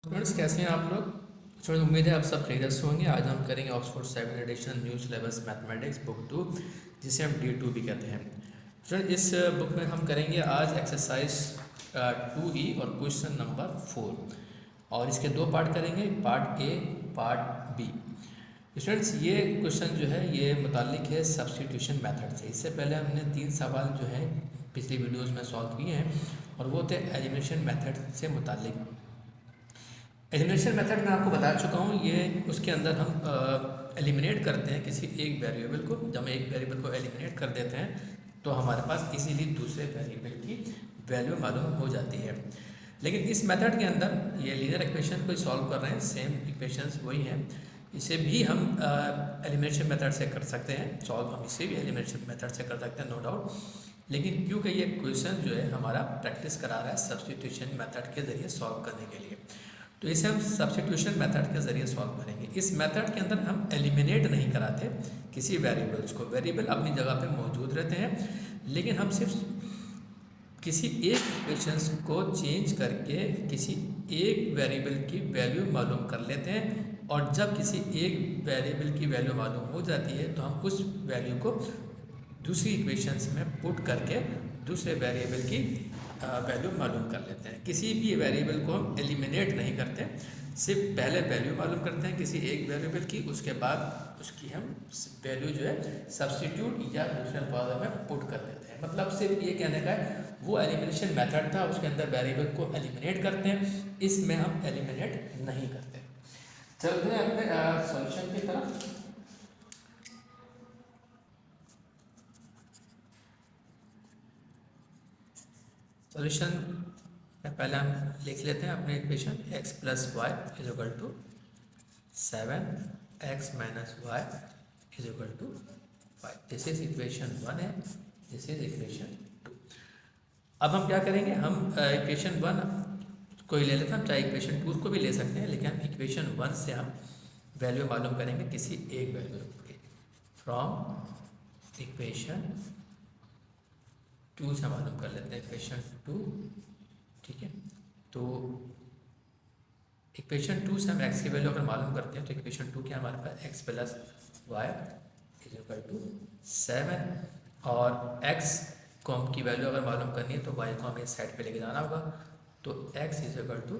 Students कैसे हैं आप लोग। स्टूडेंट्स उम्मीद है आप सब खैरियत से होंगे। आज हम करेंगे Oxford 7 edition new syllabus mathematics book 2, जिसे हम D2 भी कहते हैं। स्टूडेंट इस बुक में हम करेंगे आज एक्सरसाइज 2E और क्वेश्चन नंबर 4, और इसके दो पार्ट करेंगे, part A part B. Students ये क्वेश्चन जो है ये मुतालिक है सब्स्टिट्यूशन मेथड से। इससे पहले हमने 3 सवाल जो है पिछली वीडियोज़ में सॉल्व किए हैं, और वो थे एलिमिनेशन मेथड से मुतालिक। एलिमिनेशन मेथड मैं आपको बता चुका हूँ, ये उसके अंदर हम एलिमिनेट करते हैं किसी एक वेरिएबल को। जब हम एक वेरिएबल को एलिमिनेट कर देते हैं तो हमारे पास इजीली दूसरे वेरिएबल की वैल्यू मालूम हो जाती है। लेकिन इस मेथड के अंदर ये लीनियर इक्वेशन को सॉल्व कर रहे हैं, सेम इक्वेशंस वही हैं। इसे भी हम एलिमिनेशन मेथड से कर सकते हैं सॉल्व, हम इसे भी एलिमिनेशन मेथड से कर सकते हैं, नो डाउट। लेकिन क्योंकि ये क्वेश्चन जो है हमारा प्रैक्टिस करा रहा है सब्स्टिट्यूशन मेथड के ज़रिए सॉल्व करने के लिए, तो इसे हम सब्स्टिट्यूशन मेथड के ज़रिए सॉल्व करेंगे। इस मेथड के अंदर हम एलिमिनेट नहीं कराते किसी वेरिएबल्स को, वेरिएबल अपनी जगह पे मौजूद रहते हैं, लेकिन हम सिर्फ किसी एक इक्वेशंस को चेंज करके किसी एक वेरिएबल की वैल्यू मालूम कर लेते हैं। और जब किसी एक वेरिएबल की वैल्यू मालूम हो जाती है तो हम उस वैल्यू को दूसरी इक्वेशंस में पुट करके दूसरे वेरिएबल की वैल्यू मालूम कर लेते हैं। किसी भी वेरिएबल को हम एलिमिनेट नहीं करते, सिर्फ पहले वैल्यू मालूम करते हैं किसी एक वेरिएबल की, उसके बाद उसकी हम वैल्यू जो है सब्स्टिट्यूट या दूसरे अल्फाजों में पुट कर देते हैं। मतलब सिर्फ ये कहने का है वो एलिमिनेशन मेथड था, उसके अंदर वेरिएबल को एलिमिनेट करते हैं, इसमें हम एलिमिनेट नहीं करते। चलते हैं अपने सॉल्यूशन की तरफ। सॉल्यूशन में पहले हम लिख लेते हैं अपने equation x plus Y is equal to 7x minus y is equal to 5। This is equation 1 है, दिस इज इक्वेशन 2। अब हम क्या करेंगे, हम इक्वेशन 1 को ही ले लेते हैं, हम चाहे इक्वेशन 2 को भी ले सकते हैं, लेकिन हम इक्वेशन 1 से हम वैल्यू मालूम करेंगे किसी एक वैल्यू की। फ्रॉम इक्वेशन 2 से मालूम कर लेते हैं इक्वेशन 2, ठीक है। तो इक्वेशन 2 से हम x की वैल्यू अगर मालूम करते हैं तो इक्वेशन 2 क्या हमारे पास x plus Y is equal to 7, और x को हम की वैल्यू अगर मालूम करनी है तो y को हमें साइड पे लेके जाना होगा, तो x is equal to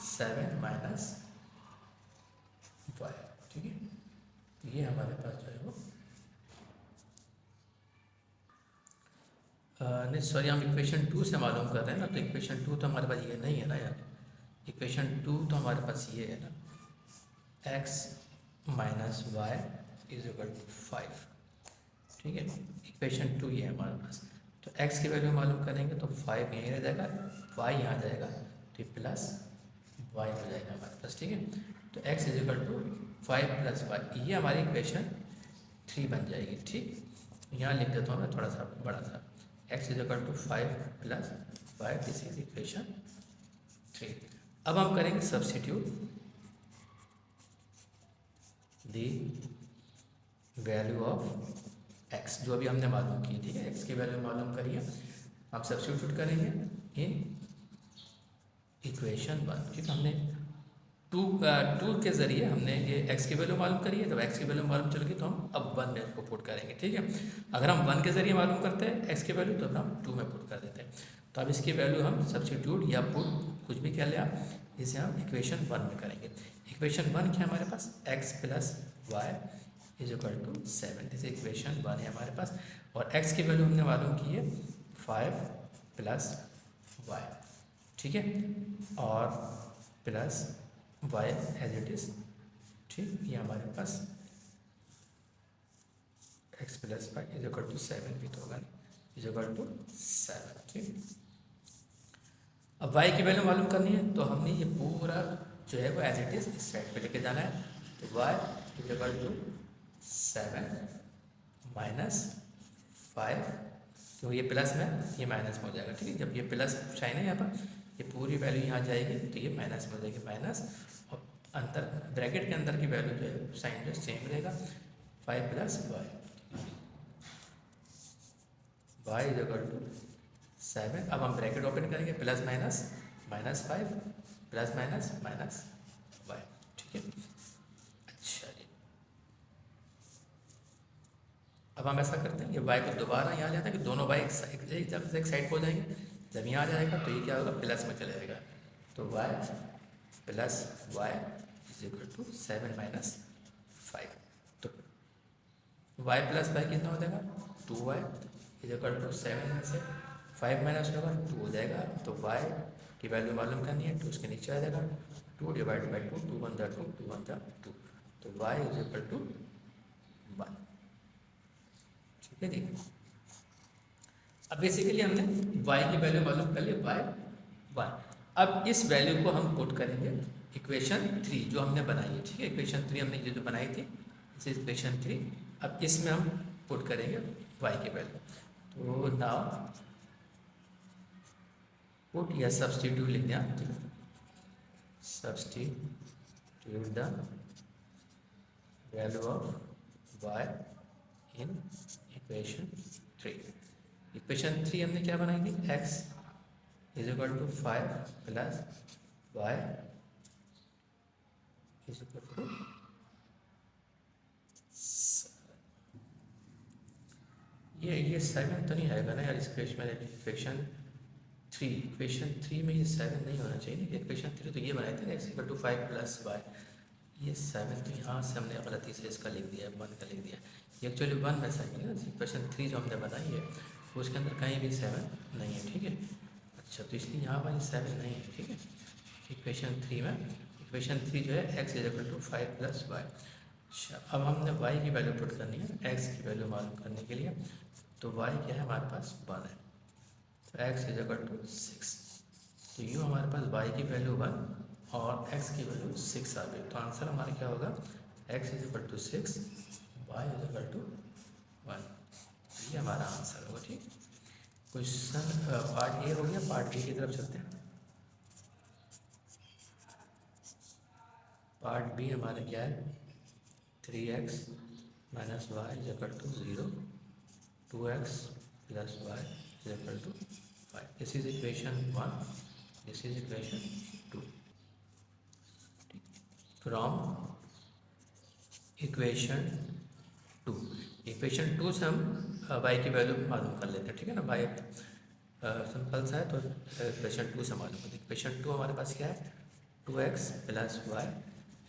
7 minus y, ठीक है। तो ये हमारे पास जो है वो नहीं सॉरी, हम इक्वेशन 2 से मालूम कर रहे हैं ना, तो इक्वेशन 2 तो हमारे पास ये नहीं है ना यार। इक्वेशन 2 तो हमारे पास ये है ना, x minus y is equal to 5, ठीक है। इक्वेशन 2 ये है हमारे पास, तो x की वैल्यू मालूम करेंगे तो 5 यहीं रह जाएगा, y यहाँ जाएगा, तो प्लस y हो जाएगा हमारे पास, ठीक है। तो x is equal to 5 plus y, ये हमारी इक्वेशन 3 बन जाएगी, ठीक। यहाँ लिख देता हूँ मैं थोड़ा सा बड़ा सा, x is equal to 5 plus y, this is equation 3। अब हम करेंगे substitute the value of x, जो अभी हमने मालूम की, ठीक है। x की वैल्यू मालूम करिए, हम सब्स्टिट्यूट करेंगे इन इक्वेशन 1, ठीक है। हमने 2 के ज़रिए हमने ये x की वैल्यू मालूम करी है, तो x की वैल्यू मालूम चल गई तो हम अब 1 में इसको पुट करेंगे, ठीक है। अगर हम 1 के ज़रिए मालूम करते हैं x की वैल्यू तो हम 2 में पुट कर देते हैं। तो अब इसकी वैल्यू हम सब्स्टिट्यूट या पुट कुछ भी कह लें आप, इसे हम इक्वेशन 1 में करेंगे। इक्वेशन 1 क्या हमारे पास, x plus Y is equal to 7, जैसे इक्वेशन 1 है हमारे पास, और x की वैल्यू हमने मालूम की है 5 प्लस वाई, ठीक है, और plus y as it is, ठीक। ये हमारे पास x plus Y is equal to 7 भी तो होगा, इज इक्वल टू 7, ठीक। अब y की वैल्यू मालूम करनी है तो हमने ये पूरा जो है वो एज इट इज़ इस साइड पे लेके जाना है, तो y is equal to 7 minus 5, तो ये प्लस में ये माइनस में हो जाएगा, ठीक है। जब ये प्लस साइन है यहाँ पर, ये पूरी वैल्यू यहाँ जाएगी तो ये माइनस में हो जाएगी, माइनस, और अंदर ब्रैकेट के अंदर की वैल्यू जो है साइन जो सेम रहेगा, 5 plus Y is equal to 7। अब हम ब्रैकेट ओपन करेंगे, plus minus, -5 plus minus minus y, ठीक है। अच्छा जी, अब हम ऐसा करते हैं, ये वाई को दोबारा यहाँ ले आता है कि दोनों वाई एक साइड हो जाएंगे। जब यहाँ आ जाएगा तो ये क्या होगा, प्लस में चला जाएगा। तो y plus Y is equal to 7 minus 5। तो वाई प्लस वाई कितना हो जाएगा, 2y इज इक्वल टू 7 में से 5 माइनस होगा 2 हो जाएगा। तो y की वैल्यू मालूम करनी है, 2 उसके नीचे आ जाएगा, 2 डिवाइड बाई 2, 2 1 2, 2 1 2। तो y इज इक्वल टू 1, ठीक है जी। अब बेसिकली हमने y की वैल्यू मालूम कर ली, y 1। अब इस वैल्यू को हम पुट करेंगे इक्वेशन 3 जो हमने बनाई है, ठीक है। इक्वेशन 3 हमने जो बनाई थी, इस इक्वेशन 3, अब इसमें हम पुट करेंगे y की वैल्यू। तो नाउ पुट या सब्सटीट्यूट लिख दिया, substitute the value of y in equation 3। Equation 3 हमने क्या बनाई थी, x is equal to 5 plus y is equal to 7। ये 7 तो नहीं आएगा ना यार इस इक्वेशन 3 में ये 7 नहीं होना चाहिए ना। इक्वेशन 3 तो ये बनाए थे ना, x equal to 5 plus y, ये 7 तो यहाँ से हमने गलती से इसका लिख दिया, 1 का लिख दिया। ये एक्चुअली 1 में सही है ना। इक्वेशन 3 जो हमने बनाई है उसके अंदर कहीं भी 7 नहीं है, ठीक है। अच्छा, तो इसलिए यहाँ पर 7 नहीं है, ठीक है। इक्वेशन 3 में, इक्वेशन 3 जो है x is equal to 5 plus y. अच्छा, अब हमने y की वैल्यू पुट करनी है x की वैल्यू मालूम करने के लिए। तो y क्या है हमारे पास, 1 है, तो x इज इक्वल टू 6। तो यूँ हमारे पास y की वैल्यू 1 और x की वैल्यू 6 आ गई। तो आंसर हमारा क्या होगा, x is equal to 6, y is equal to 1। ये हमारा आंसर होगा, ठीक। क्वेश्चन पार्ट ए हो गया, पार्ट बी की तरफ चलते हैं। पार्ट बी हमारा क्या है, 3x minus y is equal to 0, 2x plus Y is equal to 5। This is equation 1, this is equation 2। From equation 2, equation 2 से हम y की वैल्यू मालूम कर लेते हैं, ठीक है ना। y सिंपल सा है, तो इक्वेशन 2 से मालूम होती है। इक्वेशन 2 हमारे पास क्या है, 2x plus Y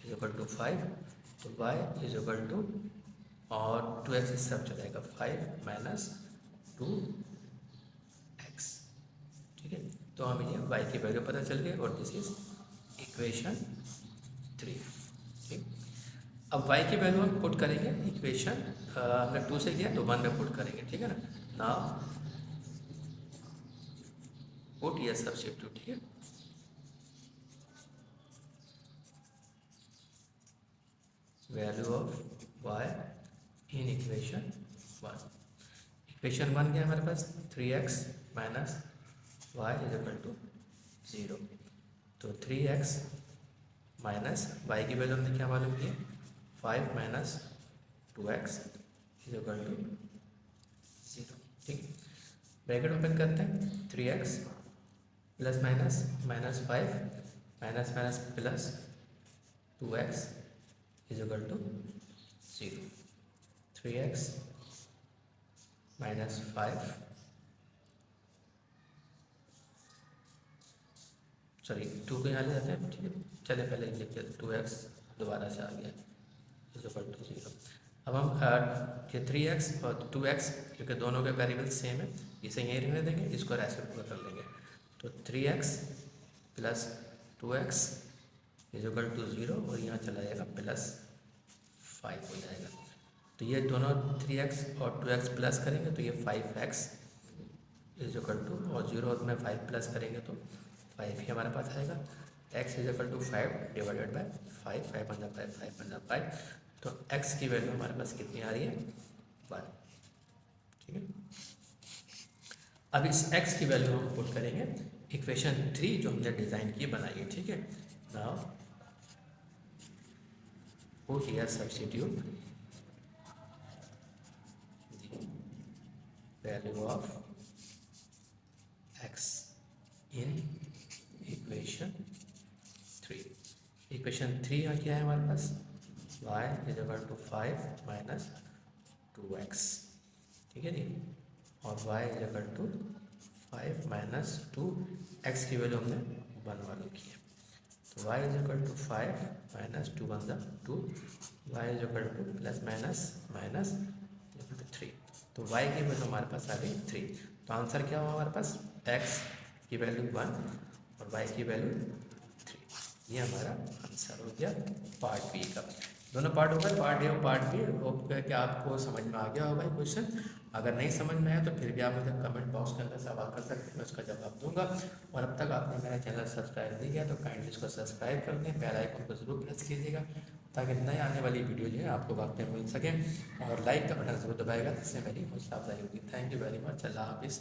is equal to 5। तो y इज इक्वल टू, और 2x इस सब चलेगा, 5 माइनस 2x, ठीक है। तो हमें ये y की वैल्यू पता चल गई, और दिस इज इक्वेशन 3, ठीक। अब y की वैल्यू हम पुट करेंगे इक्वेशन, हमने 2 से किया तो 1 में पुट करेंगे, ठीक है ना। नाउ पुट या सब्स्टिट्यूट, ठीक है। Value of y in equation 1। Equation 1 क्या है हमारे पास, 3x minus y is equal to 0। तो 3x माइनस y की वैल्यू हमने क्या मालूम की, 5 minus 2x is equal to 0, ठीक। ब्रैकेट ओपन करते हैं, 3x plus minus minus 5 minus minus plus 2x is equal to 0। 3x minus 5, sorry 2 को यहाँ ले जाते हैं, ठीक है। चले पहले लिखते हैं, 2x दोबारा से आ गया इज इक्वल टू 0। अब हम ये 3x और 2x क्योंकि दोनों के वेरिएबल सेम है, इसे यहीं रहने देंगे, इसको रेसिप्रोकल कर लेंगे। तो 3x plus 2x is equal to 0, और यहाँ चला जाएगा प्लस 5 हो जाएगा। तो ये दोनों 3x और 2x प्लस करेंगे तो ये 5x इज इक्वल टू, और 0 में 5 प्लस करेंगे तो 5 ही हमारे पास आएगा। x is equal to 5 divided by 5, 5 पंजा 5, 5 पंजा 5। तो x की वैल्यू हमारे पास कितनी आ रही है, 1, ठीक है। अब इस x की वैल्यू हम पुट करेंगे इक्वेशन 3 जो हमने डिज़ाइन की बनाई है, ठीक है। Now put here substitute value of x in equation equation 3 यहाँ क्या है हमारे पास, y is equal to 5 minus 2x, ठीक है नी, और y is equal to 5 minus 2, x की वैल्यू हमने 1 वालों की है, तो y is equal to 5 minus 2 one ज़ा 2, y is equal to plus minus minus equal to 3, तो y की वैल्यू हमारे पास आ गई 3, तो आंसर क्या हुआ हमारे पास, x की वैल्यू 1 और y की वैल्यू 3, ये हमारा आंसर हो गया पार्ट बी का। दोनों पार्ट हो गए, पार्ट ए और पार्ट बी। होप कि आपको समझ में आ गया होगा क्वेश्चन। अगर नहीं समझ में आया तो फिर भी आप मुझे कमेंट बॉक्स के अंदर सवाल कर सकते हैं, मैं उसका जवाब दूंगा। और अब तक आपने मेरा चैनल सब्सक्राइब नहीं किया तो काइंडली इसको सब्सक्राइब कर दें, बेल आइकन को जरूर प्रेस कीजिएगा ताकि नए आने वाली वीडियो जो है आपको वक्त में मिल सके, और लाइक का बटन जरूर दबाएगा जिससे मेरी हौसला अफजाई होगी। थैंक यू वेरी मच, अल्लाह हाफिज़।